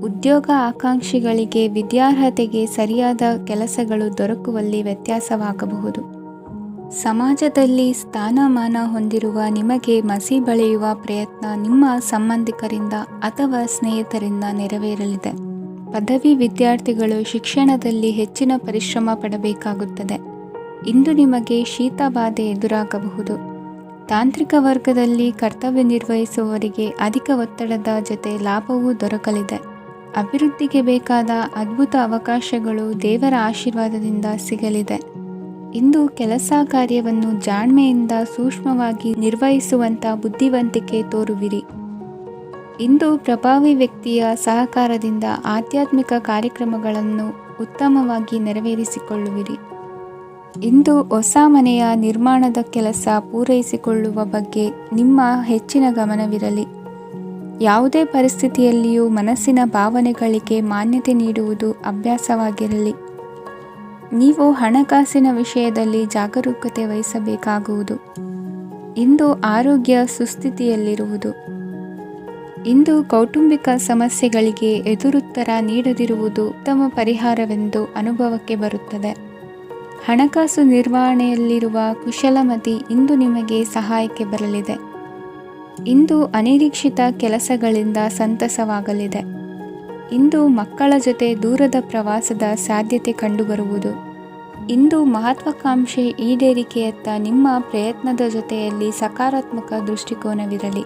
ಉದ್ಯೋಗ ಆಕಾಂಕ್ಷಿಗಳಿಗೆ ವಿದ್ಯಾರ್ಹತೆಗೆ ಸರಿಯಾದ ಕೆಲಸಗಳು ದೊರಕುವಲ್ಲಿ ವ್ಯತ್ಯಾಸವಾಗಬಹುದು. ಸಮಾಜದಲ್ಲಿ ಸ್ಥಾನಮಾನ ಹೊಂದಿರುವ ನಿಮಗೆ ಮಸಿ ಬಳಿಯುವ ಪ್ರಯತ್ನ ನಿಮ್ಮ ಸಂಬಂಧಿಕರಿಂದ ಅಥವಾ ಸ್ನೇಹಿತರಿಂದ ನೆರವೇರಲಿದೆ. ಪದವಿ ವಿದ್ಯಾರ್ಥಿಗಳು ಶಿಕ್ಷಣದಲ್ಲಿ ಹೆಚ್ಚಿನ ಪರಿಶ್ರಮ ಪಡಬೇಕಾಗುತ್ತದೆ. ಇಂದು ನಿಮಗೆ ಶೀತ ಬಾಧೆ ಎದುರಾಗಬಹುದು. ತಾಂತ್ರಿಕ ವರ್ಗದಲ್ಲಿ ಕರ್ತವ್ಯ ನಿರ್ವಹಿಸುವವರಿಗೆ ಅಧಿಕ ಒತ್ತಡದ ಜೊತೆ ಲಾಭವೂ ದೊರಕಲಿದೆ. ಅಭಿವೃದ್ಧಿಗೆ ಬೇಕಾದ ಅದ್ಭುತ ಅವಕಾಶಗಳು ದೇವರ ಆಶೀರ್ವಾದದಿಂದ ಸಿಗಲಿದೆ. ಇಂದು ಕೆಲಸ ಕಾರ್ಯವನ್ನು ಜಾಣ್ಮೆಯಿಂದ ಸೂಕ್ಷ್ಮವಾಗಿ ನಿರ್ವಹಿಸುವಂಥ ಬುದ್ಧಿವಂತಿಕೆ ತೋರುವಿರಿ. ಇಂದು ಪ್ರಭಾವಿ ವ್ಯಕ್ತಿಯ ಸಹಕಾರದಿಂದ ಆಧ್ಯಾತ್ಮಿಕ ಕಾರ್ಯಕ್ರಮಗಳನ್ನು ಉತ್ತಮವಾಗಿ ನೆರವೇರಿಸಿಕೊಳ್ಳುವಿರಿ. ಇಂದು ಹೊಸ ಮನೆಯ ನಿರ್ಮಾಣದ ಕೆಲಸ ಪೂರೈಸಿಕೊಳ್ಳುವ ಬಗ್ಗೆ ನಿಮ್ಮ ಹೆಚ್ಚಿನ ಗಮನವಿರಲಿ. ಯಾವುದೇ ಪರಿಸ್ಥಿತಿಯಲ್ಲಿಯೂ ಮನಸ್ಸಿನ ಭಾವನೆಗಳಿಗೆ ಮಾನ್ಯತೆ ನೀಡುವುದು ಅಭ್ಯಾಸವಾಗಿರಲಿ. ನೀವು ಹಣಕಾಸಿನ ವಿಷಯದಲ್ಲಿ ಜಾಗರೂಕತೆ ವಹಿಸಬೇಕಾಗುವುದು. ಇಂದು ಆರೋಗ್ಯ ಸುಸ್ಥಿತಿಯಲ್ಲಿರುವುದು. ಇಂದು ಕೌಟುಂಬಿಕ ಸಮಸ್ಯೆಗಳಿಗೆ ಎದುರುತ್ತರ ನೀಡದಿರುವುದು ಉತ್ತಮ ಪರಿಹಾರವೆಂದು ಅನುಭವಕ್ಕೆ ಬರುತ್ತದೆ. ಹಣಕಾಸು ನಿರ್ವಹಣೆಯಲ್ಲಿರುವ ಕುಶಲಮತಿ ಇಂದು ನಿಮಗೆ ಸಹಾಯಕ್ಕೆ ಬರಲಿದೆ. ಇಂದು ಅನಿರೀಕ್ಷಿತ ಕೆಲಸಗಳಿಂದ ಸಂತಸವಾಗಲಿದೆ. ಇಂದು ಮಕ್ಕಳ ಜೊತೆ ದೂರದ ಪ್ರವಾಸದ ಸಾಧ್ಯತೆ ಕಂಡುಬರುವುದು. ಇಂದು ಮಹತ್ವಾಕಾಂಕ್ಷೆ ಈಡೇರಿಕೆಯತ್ತ ನಿಮ್ಮ ಪ್ರಯತ್ನದ ಜೊತೆಯಲ್ಲಿ ಸಕಾರಾತ್ಮಕ ದೃಷ್ಟಿಕೋನವಿರಲಿ.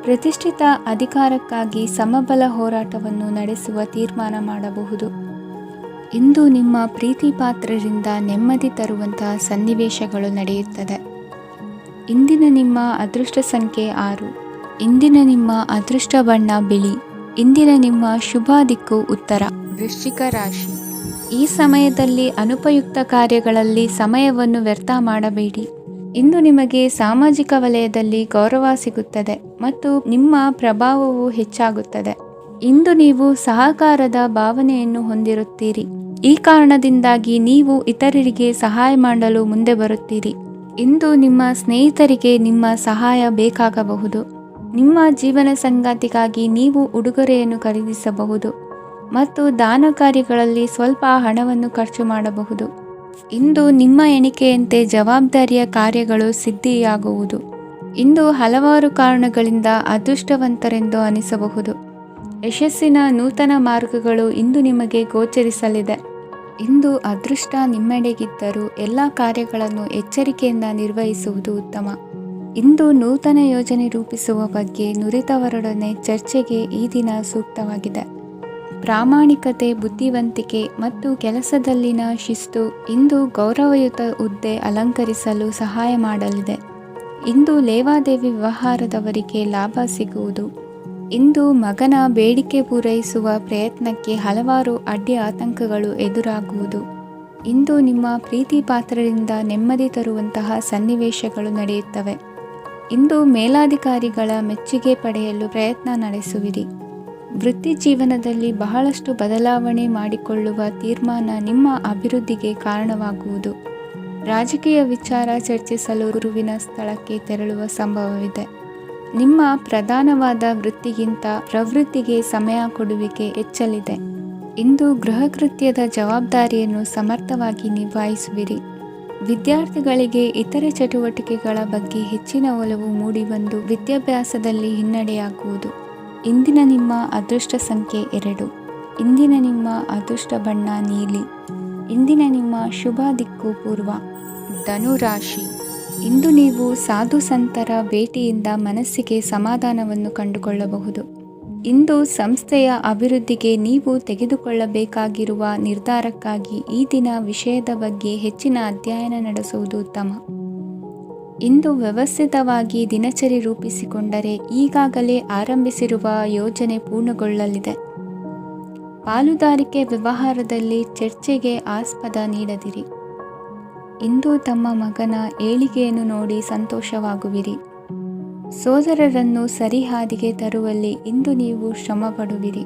ಪ್ರತಿಷ್ಠಿತ ಅಧಿಕಾರಕ್ಕಾಗಿ ಸಮಬಲ ಹೋರಾಟವನ್ನು ನಡೆಸುವ ತೀರ್ಮಾನ ಮಾಡಬಹುದು. ಇಂದು ನಿಮ್ಮ ಪ್ರೀತಿ ಪಾತ್ರರಿಂದ ನೆಮ್ಮದಿ ತರುವಂತಹ ಸನ್ನಿವೇಶಗಳು ನಡೆಯುತ್ತದೆ. ಇಂದಿನ ನಿಮ್ಮ ಅದೃಷ್ಟ ಸಂಖ್ಯೆ 6. ಇಂದಿನ ನಿಮ್ಮ ಅದೃಷ್ಟ ಬಣ್ಣ ಬಿಳಿ. ಇಂದಿನ ನಿಮ್ಮ ಶುಭ ದಿಕ್ಕು ಉತ್ತರ. ವೃಶ್ಚಿಕ ರಾಶಿ. ಈ ಸಮಯದಲ್ಲಿ ಅನುಪಯುಕ್ತ ಕಾರ್ಯಗಳಲ್ಲಿ ಸಮಯವನ್ನು ವ್ಯರ್ಥ ಮಾಡಬೇಡಿ. ಇಂದು ನಿಮಗೆ ಸಾಮಾಜಿಕ ವಲಯದಲ್ಲಿ ಗೌರವ ಸಿಗುತ್ತದೆ ಮತ್ತು ನಿಮ್ಮ ಪ್ರಭಾವವು ಹೆಚ್ಚಾಗುತ್ತದೆ. ಇಂದು ನೀವು ಸಹಕಾರದ ಭಾವನೆಯನ್ನು ಹೊಂದಿರುತ್ತೀರಿ. ಈ ಕಾರಣದಿಂದಾಗಿ ನೀವು ಇತರರಿಗೆ ಸಹಾಯ ಮಾಡಲು ಮುಂದೆ ಬರುತ್ತೀರಿ. ಇಂದು ನಿಮ್ಮ ಸ್ನೇಹಿತರಿಗೆ ನಿಮ್ಮ ಸಹಾಯ ಬೇಕಾಗಬಹುದು. ನಿಮ್ಮ ಜೀವನ ಸಂಗಾತಿಗಾಗಿ ನೀವು ಉಡುಗೊರೆಯನ್ನು ಖರೀದಿಸಬಹುದು ಮತ್ತು ದಾನ ಕಾರ್ಯಗಳಲ್ಲಿ ಸ್ವಲ್ಪ ಹಣವನ್ನು ಖರ್ಚು ಮಾಡಬಹುದು. ಇಂದು ನಿಮ್ಮ ಎಣಿಕೆಯಂತೆ ಜವಾಬ್ದಾರಿಯ ಕಾರ್ಯಗಳು ಸಿದ್ಧಿಯಾಗುವುದು. ಇಂದು ಹಲವಾರು ಕಾರಣಗಳಿಂದ ಅದೃಷ್ಟವಂತರೆಂದು ಅನಿಸಬಹುದು. ಯಶಸ್ಸಿನ ನೂತನ ಮಾರ್ಗಗಳು ಇಂದು ನಿಮಗೆ ಗೋಚರಿಸಲಿದೆ. ಇಂದು ಅದೃಷ್ಟ ನಿಮ್ಮೆಡೆಗಿದ್ದರೂ ಎಲ್ಲ ಕಾರ್ಯಗಳನ್ನು ಎಚ್ಚರಿಕೆಯಿಂದ ನಿರ್ವಹಿಸುವುದು ಉತ್ತಮ. ಇಂದು ನೂತನ ಯೋಜನೆ ರೂಪಿಸುವ ಬಗ್ಗೆ ನುರಿತವರೊಡನೆ ಚರ್ಚೆಗೆ ಈ ದಿನ ಸೂಕ್ತವಾಗಿದೆ. ಪ್ರಾಮಾಣಿಕತೆ, ಬುದ್ಧಿವಂತಿಕೆ ಮತ್ತು ಕೆಲಸದಲ್ಲಿನ ಶಿಸ್ತು ಇಂದು ಗೌರವಯುತ ಹುದ್ದೆ ಅಲಂಕರಿಸಲು ಸಹಾಯ ಮಾಡಲಿದೆ. ಇಂದು ಲೇವಾದೇವಿ ವ್ಯವಹಾರದವರಿಗೆ ಲಾಭ ಸಿಗುವುದು. ಇಂದು ಮಗನ ಬೇಡಿಕೆ ಪೂರೈಸುವ ಪ್ರಯತ್ನಕ್ಕೆ ಹಲವಾರು ಅಡ್ಡಿ ಆತಂಕಗಳು ಎದುರಾಗುವುದು. ಇಂದು ನಿಮ್ಮ ಪ್ರೀತಿ ಪಾತ್ರರಿಂದ ನೆಮ್ಮದಿ ತರುವಂತಹ ಸನ್ನಿವೇಶಗಳು ನಡೆಯುತ್ತವೆ. ಇಂದು ಮೇಲಾಧಿಕಾರಿಗಳ ಮೆಚ್ಚುಗೆ ಪಡೆಯಲು ಪ್ರಯತ್ನ ನಡೆಸುವಿರಿ. ವೃತ್ತಿ ಜೀವನದಲ್ಲಿ ಬಹಳಷ್ಟು ಬದಲಾವಣೆ ಮಾಡಿಕೊಳ್ಳುವ ತೀರ್ಮಾನ ನಿಮ್ಮ ಅಭಿವೃದ್ಧಿಗೆ ಕಾರಣವಾಗುವುದು. ರಾಜಕೀಯ ವಿಚಾರ ಚರ್ಚಿಸಲು ಗುರುವಿನ ಸ್ಥಳಕ್ಕೆ ತೆರಳುವ ಸಂಭವವಿದೆ. ನಿಮ್ಮ ಪ್ರಧಾನವಾದ ವೃತ್ತಿಗಿಂತ ಪ್ರವೃತ್ತಿಗೆ ಸಮಯ ಕೊಡುವಿಕೆ ಹೆಚ್ಚಲಿದೆ. ಇಂದು ಗೃಹ ಕೃತ್ಯದ ಜವಾಬ್ದಾರಿಯನ್ನು ಸಮರ್ಥವಾಗಿ ನಿಭಾಯಿಸುವಿರಿ. ವಿದ್ಯಾರ್ಥಿಗಳಿಗೆ ಇತರೆ ಚಟುವಟಿಕೆಗಳ ಬಗ್ಗೆ ಹೆಚ್ಚಿನ ಒಲವು ಮೂಡಿಬಂದು ವಿದ್ಯಾಭ್ಯಾಸದಲ್ಲಿ ಹಿನ್ನಡೆಯಾಗುವುದು. ಇಂದಿನ ನಿಮ್ಮ ಅದೃಷ್ಟ ಸಂಖ್ಯೆ 2. ಇಂದಿನ ನಿಮ್ಮ ಅದೃಷ್ಟ ಬಣ್ಣ ನೀಲಿ. ಇಂದಿನ ನಿಮ್ಮ ಶುಭ ದಿಕ್ಕು ಪೂರ್ವ. ಧನುರಾಶಿ. ಇಂದು ನೀವು ಸಾಧು ಸಂತರ ಭೇಟಿಯಿಂದ ಮನಸ್ಸಿಗೆ ಸಮಾಧಾನವನ್ನು ಕಂಡುಕೊಳ್ಳಬಹುದು. ಇಂದು ಸಂಸ್ಥೆಯ ಅಭಿವೃದ್ಧಿಗೆ ನೀವು ತೆಗೆದುಕೊಳ್ಳಬೇಕಾಗಿರುವ ನಿರ್ಧಾರಕ್ಕಾಗಿ ಈ ದಿನ ವಿಷಯದ ಬಗ್ಗೆ ಹೆಚ್ಚಿನ ಅಧ್ಯಯನ ನಡೆಸುವುದು ಉತ್ತಮ. ಇಂದು ವ್ಯವಸ್ಥಿತವಾಗಿ ದಿನಚರಿ ರೂಪಿಸಿಕೊಂಡರೆ ಈಗಾಗಲೇ ಆರಂಭಿಸಿರುವ ಯೋಜನೆ ಪೂರ್ಣಗೊಳ್ಳಲಿದೆ. ಪಾಲುದಾರಿಕೆ ವ್ಯವಹಾರದಲ್ಲಿ ಚರ್ಚೆಗೆ ಆಸ್ಪದ ನೀಡದಿರಿ. ಇಂದು ತಮ್ಮ ಮಗನ ಏಳಿಗೆಯನ್ನು ನೋಡಿ ಸಂತೋಷವಾಗುವಿರಿ. ಸೋದರರನ್ನು ಸರಿಹಾದಿಗೆ ತರುವಲ್ಲಿ ಇಂದು ನೀವು ಶ್ರಮಪಡುವಿರಿ.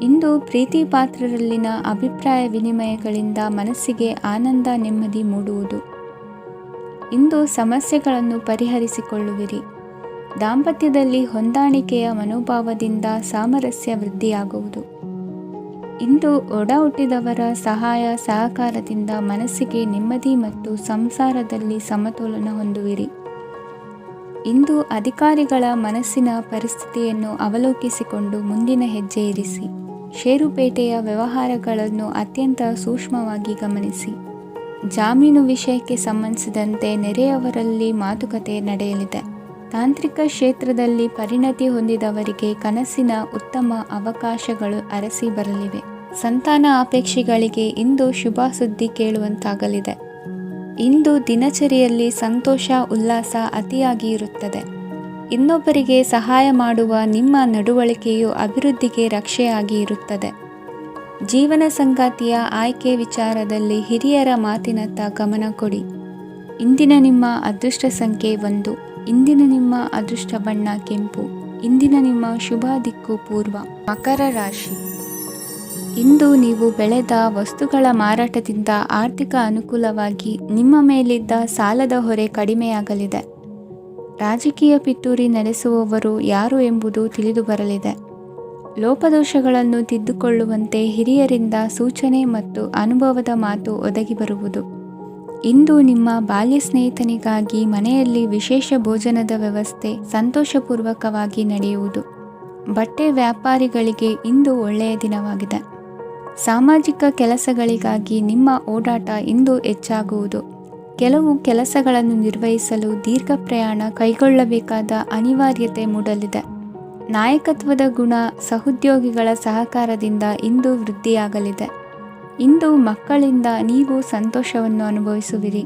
ಇಂದು ಪ್ರೀತಿ ಪಾತ್ರರಲ್ಲಿನ ಅಭಿಪ್ರಾಯ ವಿನಿಮಯಗಳಿಂದ ಮನಸ್ಸಿಗೆ ಆನಂದ ನೆಮ್ಮದಿ ಮೂಡುವುದು. ಇಂದು ಸಮಸ್ಯೆಗಳನ್ನು ಪರಿಹರಿಸಿಕೊಳ್ಳುವಿರಿ. ದಾಂಪತ್ಯದಲ್ಲಿ ಹೊಂದಾಣಿಕೆಯ ಮನೋಭಾವದಿಂದ ಸಾಮರಸ್ಯ ವೃದ್ಧಿಯಾಗುವುದು. ಇಂದು ಒಡ ಹುಟ್ಟಿದವರ ಸಹಾಯ ಸಹಕಾರದಿಂದ ಮನಸ್ಸಿಗೆ ನೆಮ್ಮದಿ ಮತ್ತು ಸಂಸಾರದಲ್ಲಿ ಸಮತೋಲನ ಹೊಂದುವಿರಿ. ಇಂದು ಅಧಿಕಾರಿಗಳ ಮನಸ್ಸಿನ ಪರಿಸ್ಥಿತಿಯನ್ನು ಅವಲೋಕಿಸಿಕೊಂಡು ಮುಂದಿನ ಹೆಜ್ಜೆ ಇರಿಸಿ. ಷೇರುಪೇಟೆಯ ವ್ಯವಹಾರಗಳನ್ನು ಅತ್ಯಂತ ಸೂಕ್ಷ್ಮವಾಗಿ ಗಮನಿಸಿ. ಜಾಮೀನು ವಿಷಯಕ್ಕೆ ಸಂಬಂಧಿಸಿದಂತೆ ನೆರೆಯವರಲ್ಲಿ ಮಾತುಕತೆ ನಡೆಯಲಿದೆ. ತಾಂತ್ರಿಕ ಕ್ಷೇತ್ರದಲ್ಲಿ ಪರಿಣತಿ ಹೊಂದಿದವರಿಗೆ ಕನಸಿನ ಉತ್ತಮ ಅವಕಾಶಗಳು ಅರಸಿ ಬರಲಿವೆ. ಸಂತಾನ ಅಪೇಕ್ಷೆಗಳಿಗೆ ಇಂದು ಶುಭ ಸುದ್ದಿ ಕೇಳುವಂತಾಗಲಿದೆ. ಇಂದು ದಿನಚರಿಯಲ್ಲಿ ಸಂತೋಷ ಉಲ್ಲಾಸ ಅತಿಯಾಗಿ ಇರುತ್ತದೆ. ಇನ್ನೊಬ್ಬರಿಗೆ ಸಹಾಯ ಮಾಡುವ ನಿಮ್ಮ ನಡವಳಿಕೆಯು ಅಭಿವೃದ್ಧಿಗೆ ರಕ್ಷೆಯಾಗಿ ಇರುತ್ತದೆ. ಜೀವನ ಸಂಗಾತಿಯ ಆಯ್ಕೆ ವಿಚಾರದಲ್ಲಿ ಹಿರಿಯರ ಮಾತಿನತ್ತ ಗಮನ ಕೊಡಿ. ಇಂದಿನ ನಿಮ್ಮ ಅದೃಷ್ಟ ಸಂಖ್ಯೆ 1. ಇಂದಿನ ನಿಮ್ಮ ಅದೃಷ್ಟ ಬಣ್ಣ ಕೆಂಪು. ಇಂದಿನ ನಿಮ್ಮ ಶುಭ ದಿಕ್ಕು ಪೂರ್ವ. ಮಕರ ರಾಶಿ. ಇಂದು ನೀವು ಬೆಳೆದ ವಸ್ತುಗಳ ಮಾರಾಟದಿಂದ ಆರ್ಥಿಕ ಅನುಕೂಲವಾಗಿ ನಿಮ್ಮ ಮೇಲಿದ್ದ ಸಾಲದ ಹೊರೆ ಕಡಿಮೆಯಾಗಲಿದೆ. ರಾಜಕೀಯ ಪಿತೂರಿ ನಡೆಸುವವರು ಯಾರು ಎಂಬುದು ತಿಳಿದು ಬರಲಿದೆ. ಲೋಪದೋಷಗಳನ್ನು ತಿದ್ದುಕೊಳ್ಳುವಂತೆ ಹಿರಿಯರಿಂದ ಸೂಚನೆ ಮತ್ತು ಅನುಭವದ ಮಾತು ಒದಗಿ ಬರುವುದು. ಇಂದು ನಿಮ್ಮ ಬಾಲ್ಯ ಸ್ನೇಹಿತನಿಗಾಗಿ ಮನೆಯಲ್ಲಿ ವಿಶೇಷ ಭೋಜನದ ವ್ಯವಸ್ಥೆ ಸಂತೋಷಪೂರ್ವಕವಾಗಿ ನಡೆಯುವುದು. ಬಟ್ಟೆ ವ್ಯಾಪಾರಿಗಳಿಗೆ ಇಂದು ಒಳ್ಳೆಯ ದಿನವಾಗಿದೆ. ಸಾಮಾಜಿಕ ಕೆಲಸಗಳಿಗಾಗಿ ನಿಮ್ಮ ಓಡಾಟ ಇಂದು ಹೆಚ್ಚಾಗುವುದು. ಕೆಲವು ಕೆಲಸಗಳನ್ನು ನಿರ್ವಹಿಸಲು ದೀರ್ಘ ಪ್ರಯಾಣ ಕೈಗೊಳ್ಳಬೇಕಾದ ಅನಿವಾರ್ಯತೆ ಮೂಡಲಿದೆ. ನಾಯಕತ್ವದ ಗುಣ ಸಹೋದ್ಯೋಗಿಗಳ ಸಹಕಾರದಿಂದ ಇಂದು ವೃದ್ಧಿಯಾಗಲಿದೆ. ಇಂದು ಮಕ್ಕಳಿಂದ ನೀವು ಸಂತೋಷವನ್ನು ಅನುಭವಿಸುವಿರಿ.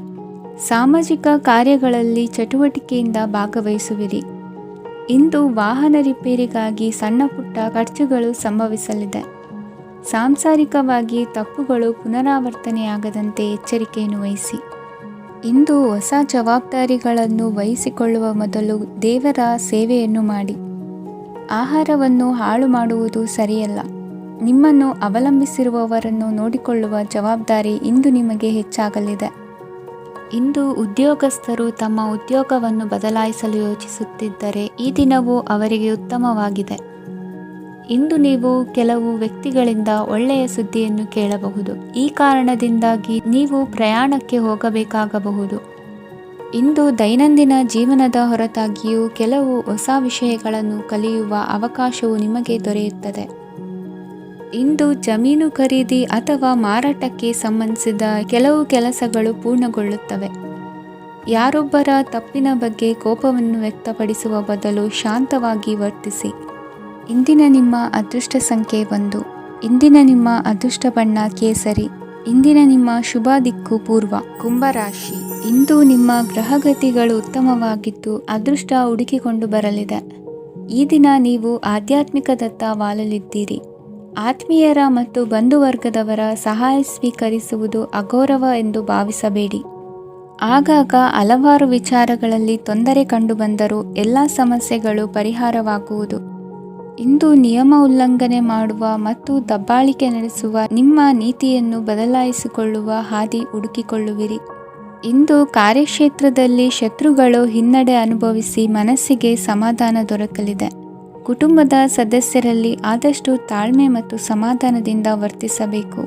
ಸಾಮಾಜಿಕ ಕಾರ್ಯಗಳಲ್ಲಿ ಚಟುವಟಿಕೆಯಿಂದ ಭಾಗವಹಿಸುವಿರಿ. ಇಂದು ವಾಹನ ರಿಪೇರಿಗಾಗಿ ಸಣ್ಣ ಪುಟ್ಟ ಖರ್ಚುಗಳು ಸಂಭವಿಸಲಿದೆ. ಸಾಂಸಾರಿಕವಾಗಿ ತಪ್ಪುಗಳು ಪುನರಾವರ್ತನೆಯಾಗದಂತೆ ಎಚ್ಚರಿಕೆಯನ್ನು ವಹಿಸಿ. ಇಂದು ಹೊಸ ಜವಾಬ್ದಾರಿಗಳನ್ನು ವಹಿಸಿಕೊಳ್ಳುವ ಮೊದಲು ದೇವರ ಸೇವೆಯನ್ನು ಮಾಡಿ. ಆಹಾರವನ್ನು ಹಾಳು ಮಾಡುವುದು ಸರಿಯಲ್ಲ. ನಿಮ್ಮನ್ನು ಅವಲಂಬಿಸಿರುವವರನ್ನು ನೋಡಿಕೊಳ್ಳುವ ಜವಾಬ್ದಾರಿ ಇಂದು ನಿಮಗೆ ಹೆಚ್ಚಾಗಲಿದೆ. ಇಂದು ಉದ್ಯೋಗಸ್ಥರು ತಮ್ಮ ಉದ್ಯೋಗವನ್ನು ಬದಲಾಯಿಸಲು ಯೋಚಿಸುತ್ತಿದ್ದರೆ ಈ ದಿನವೂ ಅವರಿಗೆ ಉತ್ತಮವಾಗಿದೆ. ಇಂದು ನೀವು ಕೆಲವು ವ್ಯಕ್ತಿಗಳಿಂದ ಒಳ್ಳೆಯ ಸುದ್ದಿಯನ್ನು ಕೇಳಬಹುದು. ಈ ಕಾರಣದಿಂದಾಗಿ ನೀವು ಪ್ರಯಾಣಕ್ಕೆ ಹೋಗಬೇಕಾಗಬಹುದು. ಇಂದು ದೈನಂದಿನ ಜೀವನದ ಹೊರತಾಗಿಯೂ ಕೆಲವು ಹೊಸ ವಿಷಯಗಳನ್ನು ಕಲಿಯುವ ಅವಕಾಶವು ನಿಮಗೆ ದೊರೆಯುತ್ತದೆ. ಇಂದು ಜಮೀನು ಖರೀದಿ ಅಥವಾ ಮಾರಾಟಕ್ಕೆ ಸಂಬಂಧಿಸಿದ ಕೆಲವು ಕೆಲಸಗಳು ಪೂರ್ಣಗೊಳ್ಳುತ್ತವೆ. ಯಾರೊಬ್ಬರ ತಪ್ಪಿನ ಬಗ್ಗೆ ಕೋಪವನ್ನು ವ್ಯಕ್ತಪಡಿಸುವ ಬದಲು ಶಾಂತವಾಗಿ ವರ್ತಿಸಿ. ಇಂದಿನ ನಿಮ್ಮ ಅದೃಷ್ಟ ಸಂಖ್ಯೆ 1. ಇಂದಿನ ನಿಮ್ಮ ಅದೃಷ್ಟ ಬಣ್ಣ ಕೇಸರಿ. ಇಂದಿನ ನಿಮ್ಮ ಶುಭ ದಿಕ್ಕು ಪೂರ್ವ. ಕುಂಭರಾಶಿ. ಇಂದು ನಿಮ್ಮ ಗ್ರಹಗತಿಗಳು ಉತ್ತಮವಾಗಿದ್ದು ಅದೃಷ್ಟ ಹುಡುಕಿಕೊಂಡು ಬರಲಿದೆ. ಈ ದಿನ ನೀವು ಆಧ್ಯಾತ್ಮಿಕದತ್ತ ವಾಲಲಿದ್ದೀರಿ. ಆತ್ಮೀಯರ ಮತ್ತು ಬಂಧುವರ್ಗದವರ ಸಹಾಯ ಸ್ವೀಕರಿಸುವುದು ಅಗೌರವ ಎಂದು ಭಾವಿಸಬೇಡಿ. ಆಗಾಗ ಹಲವಾರು ವಿಚಾರಗಳಲ್ಲಿ ತೊಂದರೆ ಕಂಡುಬಂದರೂ ಎಲ್ಲ ಸಮಸ್ಯೆಗಳು ಪರಿಹಾರವಾಗುವುದು. ಇಂದು ನಿಯಮ ಉಲ್ಲಂಘನೆ ಮಾಡುವ ಮತ್ತು ದಬ್ಬಾಳಿಕೆ ನಡೆಸುವ ನಿಮ್ಮ ನೀತಿಯನ್ನು ಬದಲಾಯಿಸಿಕೊಳ್ಳುವ ಹಾದಿ ಹುಡುಕಿಕೊಳ್ಳುವಿರಿ. ಇಂದು ಕಾರ್ಯಕ್ಷೇತ್ರದಲ್ಲಿ ಶತ್ರುಗಳು ಹಿನ್ನಡೆ ಅನುಭವಿಸಿ ಮನಸ್ಸಿಗೆ ಸಮಾಧಾನ ದೊರಕಲಿದೆ. ಕುಟುಂಬದ ಸದಸ್ಯರಲ್ಲಿ ಆದಷ್ಟು ತಾಳ್ಮೆ ಮತ್ತು ಸಮಾಧಾನದಿಂದ ವರ್ತಿಸಬೇಕು.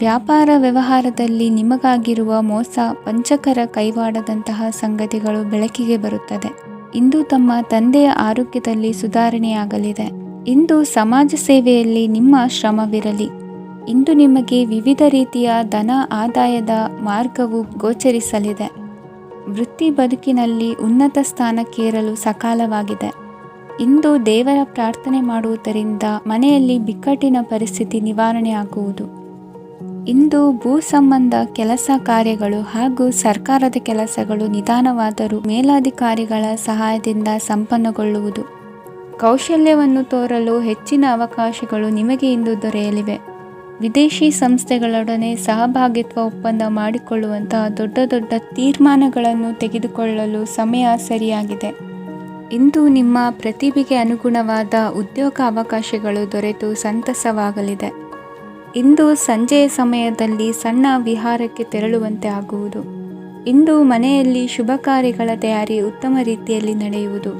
ವ್ಯಾಪಾರ ವ್ಯವಹಾರದಲ್ಲಿ ನಿಮಗಾಗಿರುವ ಮೋಸ, ವಂಚಕರ ಕೈವಾಡದಂತಹ ಸಂಗತಿಗಳು ಬೆಳಕಿಗೆ ಬರುತ್ತದೆ. ಇಂದು ತಮ್ಮ ತಂದೆಯ ಆರೋಗ್ಯದಲ್ಲಿ ಸುಧಾರಣೆಯಾಗಲಿದೆ. ಇಂದು ಸಮಾಜ ಸೇವೆಯಲ್ಲಿ ನಿಮ್ಮ ಶ್ರಮವಿರಲಿ. ಇಂದು ನಿಮಗೆ ವಿವಿಧ ರೀತಿಯ ಧನ ಆದಾಯದ ಮಾರ್ಗವು ಗೋಚರಿಸಲಿದೆ. ವೃತ್ತಿ ಬದುಕಿನಲ್ಲಿ ಉನ್ನತ ಸ್ಥಾನಕ್ಕೇರಲು ಸಕಾಲವಾಗಿದೆ. ಇಂದು ದೇವರ ಪ್ರಾರ್ಥನೆ ಮಾಡುವುದರಿಂದ ಮನೆಯಲ್ಲಿ ಬಿಕ್ಕಟ್ಟಿನ ಪರಿಸ್ಥಿತಿ ನಿವಾರಣೆಯಾಗುವುದು. ಇಂದು ಭೂ ಸಂಬಂಧ ಕೆಲಸ ಕಾರ್ಯಗಳು ಹಾಗೂ ಸರ್ಕಾರದ ಕೆಲಸಗಳು ನಿಧಾನವಾದರೂ ಮೇಲಾಧಿಕಾರಿಗಳ ಸಹಾಯದಿಂದ ಸಂಪನ್ನಗೊಳ್ಳುವುದು. ಕೌಶಲ್ಯವನ್ನು ತೋರಲು ಹೆಚ್ಚಿನ ಅವಕಾಶಗಳು ನಿಮಗೆ ಇಂದು ದೊರೆಯಲಿವೆ. ವಿದೇಶಿ ಸಂಸ್ಥೆಗಳೊಡನೆ ಸಹಭಾಗಿತ್ವ ಒಪ್ಪಂದ ಮಾಡಿಕೊಳ್ಳುವಂತಹ ದೊಡ್ಡ ದೊಡ್ಡ ತೀರ್ಮಾನಗಳನ್ನು ತೆಗೆದುಕೊಳ್ಳಲು ಸಮಯ ಸರಿಯಾಗಿದೆ. ಇಂದು ನಿಮ್ಮ ಪ್ರತಿಭೆಗೆ ಅನುಗುಣವಾದ ಉದ್ಯೋಗ ಅವಕಾಶಗಳು ದೊರೆತು ಸಂತಸವಾಗಲಿದೆ. ಇಂದು ಸಂಜೆಯ ಸಮಯದಲ್ಲಿ ಸಣ್ಣ ವಿಹಾರಕ್ಕೆ ತೆರಳುವಂತೆ ಆಗುವುದು. ಇಂದು ಮನೆಯಲ್ಲಿ ಶುಭ ಕಾರ್ಯಗಳ ತಯಾರಿ ಉತ್ತಮ ರೀತಿಯಲ್ಲಿ ನಡೆಯುವುದು.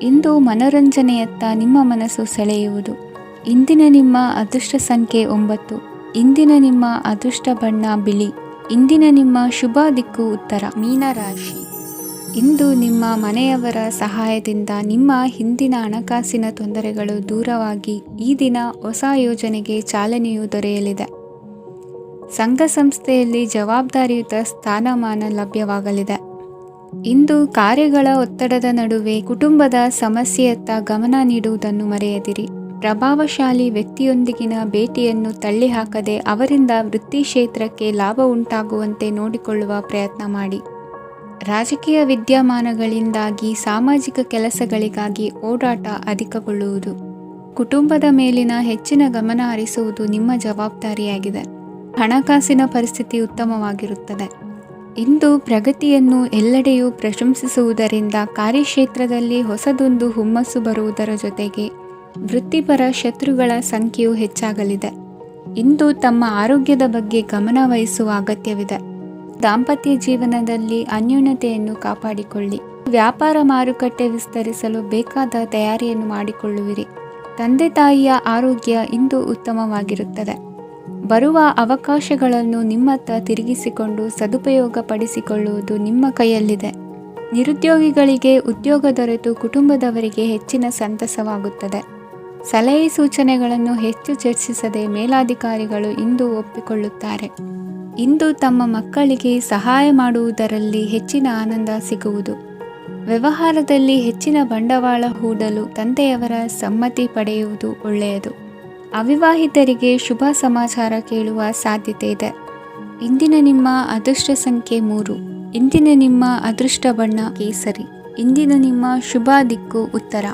ಇಂದು ಮನೋರಂಜನೆಯತ್ತ ನಿಮ್ಮ ಮನಸ್ಸು ಸೆಳೆಯುವುದು. ಇಂದಿನ ನಿಮ್ಮ ಅದೃಷ್ಟ ಸಂಖ್ಯೆ 9. ಇಂದಿನ ನಿಮ್ಮ ಅದೃಷ್ಟ ಬಣ್ಣ ಬಿಳಿ. ಇಂದಿನ ನಿಮ್ಮ ಶುಭ ದಿಕ್ಕು ಉತ್ತರ. ಮೀನರಾಶಿ. ಇಂದು ನಿಮ್ಮ ಮನೆಯವರ ಸಹಾಯದಿಂದ ನಿಮ್ಮ ಹಿಂದಿನ ಹಣಕಾಸಿನ ತೊಂದರೆಗಳು ದೂರವಾಗಿ ಈ ದಿನ ಹೊಸ ಯೋಜನೆಗೆ ಚಾಲನೆಯು ದೊರೆಯಲಿದೆ. ಸಂಘ ಸಂಸ್ಥೆಯಲ್ಲಿ ಜವಾಬ್ದಾರಿಯುತ ಸ್ಥಾನಮಾನ ಲಭ್ಯವಾಗಲಿದೆ. ಇಂದು ಕಾರ್ಯಗಳ ಒತ್ತಡದ ನಡುವೆ ಕುಟುಂಬದ ಸಮಸ್ಯೆಯತ್ತ ಗಮನ ನೀಡುವುದನ್ನು ಮರೆಯದಿರಿ. ಪ್ರಭಾವಶಾಲಿ ವ್ಯಕ್ತಿಯೊಂದಿಗಿನ ಭೇಟಿಯನ್ನು ತಳ್ಳಿಹಾಕದೆ ಅವರಿಂದ ವೃತ್ತಿ ಕ್ಷೇತ್ರಕ್ಕೆ ಲಾಭ ಉಂಟಾಗುವಂತೆ ನೋಡಿಕೊಳ್ಳುವ ಪ್ರಯತ್ನ ಮಾಡಿ. ರಾಜಕೀಯ ವಿದ್ಯಮಾನಗಳಿಂದಾಗಿ ಸಾಮಾಜಿಕ ಕೆಲಸಗಳಿಗಾಗಿ ಓಡಾಟ ಅಧಿಕಗೊಳ್ಳುವುದು. ಕುಟುಂಬದ ಮೇಲಿನ ಹೆಚ್ಚಿನ ಗಮನ ಹರಿಸುವುದು ನಿಮ್ಮ ಜವಾಬ್ದಾರಿಯಾಗಿದೆ. ಹಣಕಾಸಿನ ಪರಿಸ್ಥಿತಿ ಉತ್ತಮವಾಗಿರುತ್ತದೆ. ಇಂದು ಪ್ರಗತಿಯನ್ನು ಎಲ್ಲೆಡೆಯೂ ಪ್ರಶಂಸಿಸುವುದರಿಂದ ಕಾರ್ಯಕ್ಷೇತ್ರದಲ್ಲಿ ಹೊಸದೊಂದು ಹುಮ್ಮಸ್ಸು ಬರುವುದರ ಜೊತೆಗೆ ವೃತ್ತಿಪರ ಶತ್ರುಗಳ ಸಂಖ್ಯೆಯು ಹೆಚ್ಚಾಗಲಿದೆ. ಇಂದು ತಮ್ಮ ಆರೋಗ್ಯದ ಬಗ್ಗೆ ಗಮನ ವಹಿಸುವ ಅಗತ್ಯವಿದೆ. ದಾಂಪತ್ಯ ಜೀವನದಲ್ಲಿ ಅನ್ಯೋನ್ಯತೆಯನ್ನು ಕಾಪಾಡಿಕೊಳ್ಳಿ. ವ್ಯಾಪಾರ ಮಾರುಕಟ್ಟೆ ವಿಸ್ತರಿಸಲು ಬೇಕಾದ ತಯಾರಿಯನ್ನು ಮಾಡಿಕೊಳ್ಳುವಿರಿ. ತಂದೆ ತಾಯಿಯ ಆರೋಗ್ಯ ಇಂದು ಉತ್ತಮವಾಗಿರುತ್ತದೆ. ಬರುವ ಅವಕಾಶಗಳನ್ನು ನಿಮ್ಮತ್ತ ತಿರುಗಿಸಿಕೊಂಡು ಸದುಪಯೋಗಪಡಿಸಿಕೊಳ್ಳುವುದು ನಿಮ್ಮ ಕೈಯಲ್ಲಿದೆ. ನಿರುದ್ಯೋಗಿಗಳಿಗೆ ಉದ್ಯೋಗ ದೊರೆತು ಕುಟುಂಬದವರಿಗೆ ಹೆಚ್ಚಿನ ಸಂತಸವಾಗುತ್ತದೆ. ಸಲಹೆ ಸೂಚನೆಗಳನ್ನು ಹೆಚ್ಚು ಚರ್ಚಿಸದೆ ಮೇಲಾಧಿಕಾರಿಗಳು ಇಂದು ಒಪ್ಪಿಕೊಳ್ಳುತ್ತಾರೆ. ಇಂದು ತಮ್ಮ ಮಕ್ಕಳಿಗೆ ಸಹಾಯ ಮಾಡುವುದರಲ್ಲಿ ಹೆಚ್ಚಿನ ಆನಂದ ಸಿಗುವುದು. ವ್ಯವಹಾರದಲ್ಲಿ ಹೆಚ್ಚಿನ ಬಂಡವಾಳ ಹೂಡಲು ತಂದೆಯವರ ಸಮ್ಮತಿ ಪಡೆಯುವುದು ಒಳ್ಳೆಯದು. ಅವಿವಾಹಿತರಿಗೆ ಶುಭ ಸಮಾಚಾರ ಕೇಳುವ ಸಾಧ್ಯತೆ ಇದೆ. ಇಂದಿನ ನಿಮ್ಮ ಅದೃಷ್ಟ ಸಂಖ್ಯೆ 3. ಇಂದಿನ ನಿಮ್ಮ ಅದೃಷ್ಟ ಬಣ್ಣ ಕೇಸರಿ. ಇಂದಿನ ನಿಮ್ಮ ಶುಭ ದಿಕ್ಕು ಉತ್ತರ.